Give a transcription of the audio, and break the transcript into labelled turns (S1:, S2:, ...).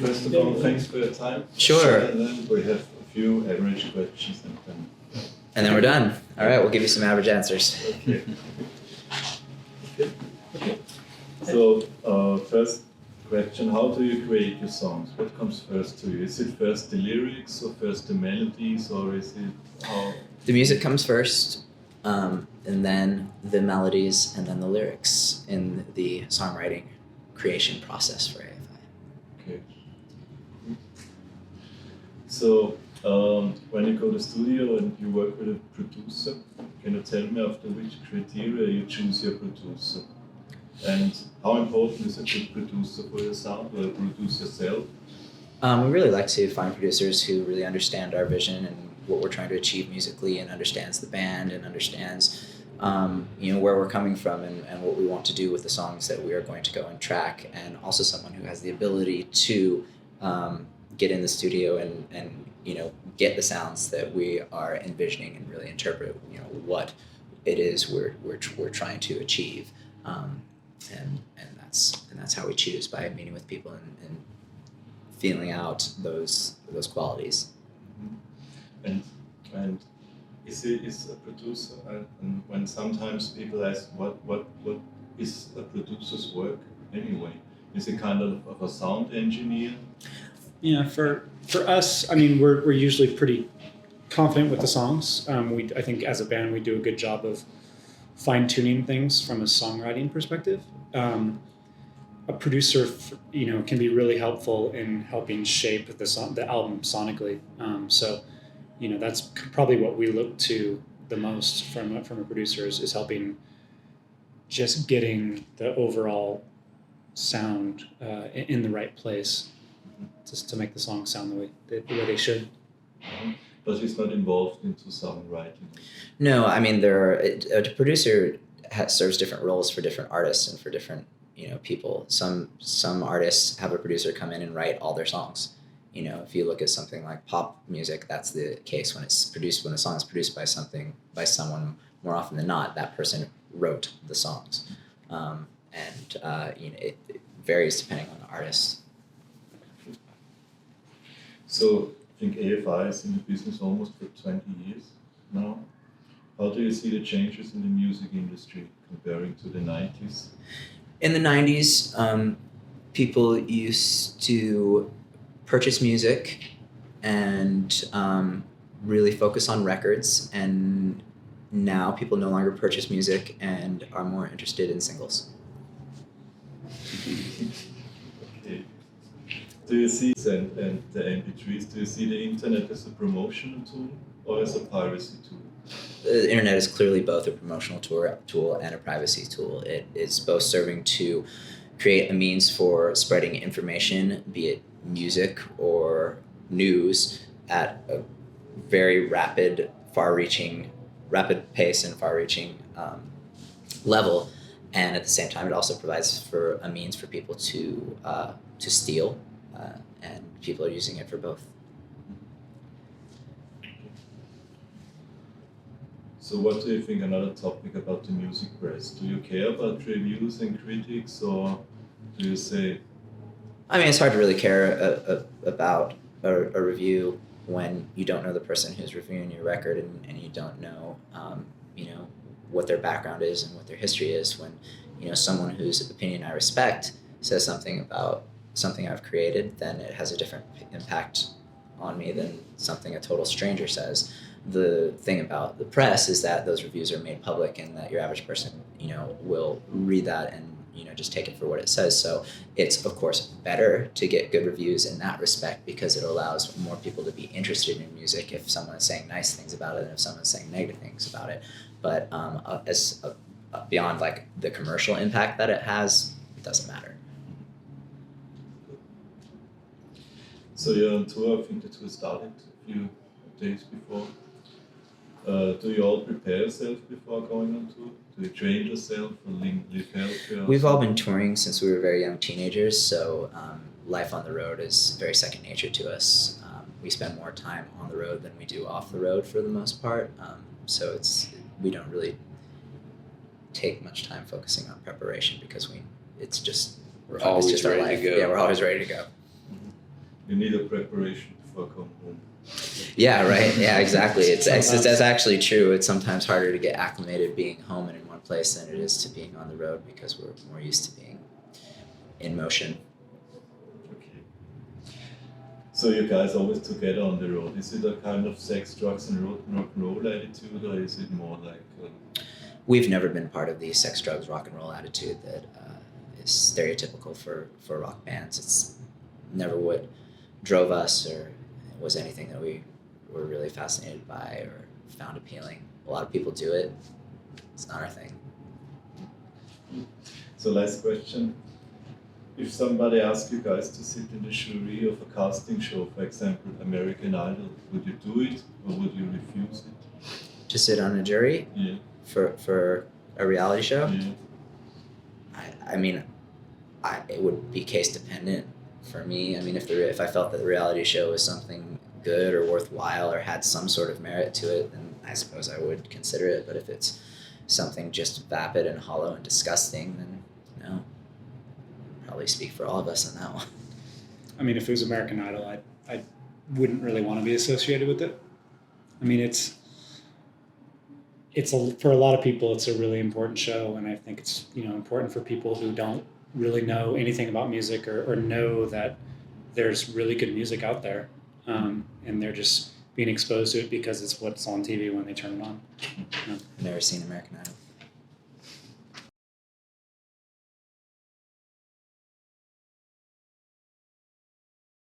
S1: First of all, thanks for your time.
S2: Sure.
S1: And then we have a few average questions
S2: and then we're done. All right, we'll give you some average answers.
S1: Okay. Okay. So, first question, how do you create your songs? What comes first to you? Is it first the lyrics or first the melodies, or is it how?
S2: The music comes first, and then the melodies, and then the lyrics in the songwriting creation process for AFI.
S1: Okay. So, when you go to the studio and you work with a producer, can you tell me after which criteria you choose your producer? And how important is a good producer for your sound, or produce yourself?
S2: We really like to find producers who really understand our vision and what we're trying to achieve musically, and understands the band, and understands where we're coming from, and what we want to do with the songs that we are going to go and track, and also someone who has the ability to get in the studio and get the sounds that we are envisioning, and really interpret what it is we're trying to achieve, and that's how we choose, by meeting with people and feeling out those qualities.
S1: And is a producer, and when sometimes people ask what is a producer's work anyway? Is it kind of a sound engineer?
S3: Yeah, for us, I mean, we're usually pretty confident with the songs. I think as a band we do a good job of fine-tuning things from a songwriting perspective. A producer, can be really helpful in helping shape the album sonically. So, that's probably what we look to the most from a producer is helping just getting the overall sound in the right place, just to make the songs sound the way they should.
S1: But he's not involved into songwriting.
S2: No, I mean, a producer serves different roles for different artists and for different people. Some artists have a producer come in and write all their songs. If you look at something like pop music, that's the case. When a song is produced by someone, more often than not, that person wrote the songs. It varies depending on the artist.
S1: So I think AFI is in the business almost for 20 years now. How do you see the changes in the music industry comparing to the 90s?
S2: In the 90s, people used to purchase music and really focus on records, and now people no longer purchase music and are more interested in singles.
S1: Okay. Do you see and the MP3s? Do you see the internet as a promotional tool or as a piracy tool?
S2: The internet is clearly both a promotional tool and a privacy tool. It is both serving to create a means for spreading information, be it music or news, at a very rapid pace and far-reaching level. And at the same time, it also provides for a means for people to steal, and people are using it for both.
S1: So what do you think, another topic about the music press? Do you care about reviews and critics, or do you say...
S2: I mean, it's hard to really care about a review when you don't know the person who's reviewing your record, and you don't know, what their background is and what their history is. When, someone whose opinion I respect says something about something I've created, then it has a different impact on me than something a total stranger says. The thing about the press is that those reviews are made public, and that your average person, will read that and, just take it for what it says. So it's, of course, better to get good reviews in that respect, because it allows more people to be interested in music if someone is saying nice things about it than if someone is saying negative things about it. But beyond like the commercial impact that it has, it doesn't matter.
S1: So you're on tour. I think the tour started a few days before. Do you all prepare yourself before going on tour? Do you train yourself or live healthy?
S2: We've all been touring since we were very young teenagers, so life on the road is very second nature to us. We spend more time on the road than we do off the road for the most part, so we don't really take much time focusing on preparation, because we're always ready to go. Yeah, we're always ready to go.
S1: You need a preparation before coming home.
S2: Yeah, right. Yeah, exactly. That's actually true. It's sometimes harder to get acclimated being home and in one place than it is to being on the road because we're more used to being in motion.
S1: Okay. So you guys always together on the road. Is it a kind of sex, drugs, and rock and roll attitude, or is it more like?
S2: We've never been part of the sex, drugs, rock and roll attitude that is stereotypical for rock bands. It's never what drove us or was anything that we were really fascinated by or found appealing. A lot of people do it. It's not our thing.
S1: So last question. If somebody asked you guys to sit in the jury of a casting show, for example, American Idol, would you do it or would you refuse it?
S2: To sit on a jury?
S1: Yeah.
S2: For a reality show?
S1: Yeah.
S2: I mean, it would be case dependent for me. I mean, if I felt that the reality show was something good or worthwhile or had some sort of merit to it, then I suppose I would consider it. But if it's something just vapid and hollow and disgusting, then no. Probably speak for all of us on that one.
S3: I mean, if it was American Idol, I wouldn't really want to be associated with it. I mean, for a lot of people, it's a really important show, and I think it's important for people who don't really know anything about music or know that there's really good music out there, and they're just being exposed to it because it's what's on TV when they turn it on.
S2: I've never seen American Idol.